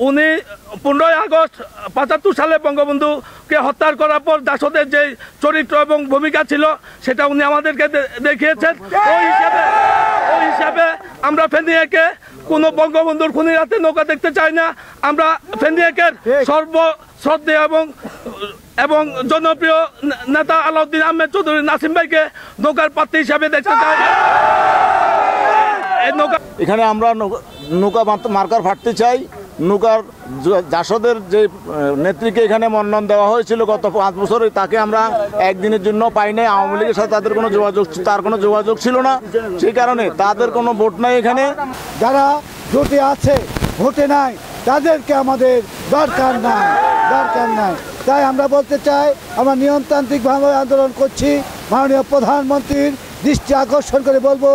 উনি 15 আগস্ট 75 সালে বঙ্গবন্ধুকে হত্যা করার পর জাসদের যে চরিত্র এবং ভূমিকা ছিল সেটা উনি আমাদেরকে দেখিয়েছেন। ওই হিসাবে আমরা ফেনীকে কোনো বঙ্গবন্ধুর খুনির হাতে নৌকা দেখতে চাই না। আমরা ফেনীকের সর্বশ্রদ্ধেয় এবং জনপ্রিয় নেতা আলাউদ্দিন আহমেদ চৌধুরী নাসিম ভাইকে নৌকার প্রার্থী হিসাবে দেখতে চাই। এখানে আমরা নৌকা মার্কার ফাটতে চাই। নৌকার জাসদের যে নেত্রীকে এখানে মনোনয়ন দেওয়া হয়েছিল গত 5 বছরে, তাকে আমরা একদিনের জন্য পাই নাই। আওয়ামী লীগের সাথে তার কোনো যোগাযোগ ছিল না, সেই কারণে তাদের কোনো ভোট নাই। এখানে যারা জোটে আছে ভোটে নাই তাদেরকে আমাদের দরকার নাই। তাই আমরা বলতে চাই, আমরা নিয়মতান্ত্রিকভাবে আন্দোলন করছি। মাননীয় প্রধানমন্ত্রীর দৃষ্টি আকর্ষণ করে বলবো,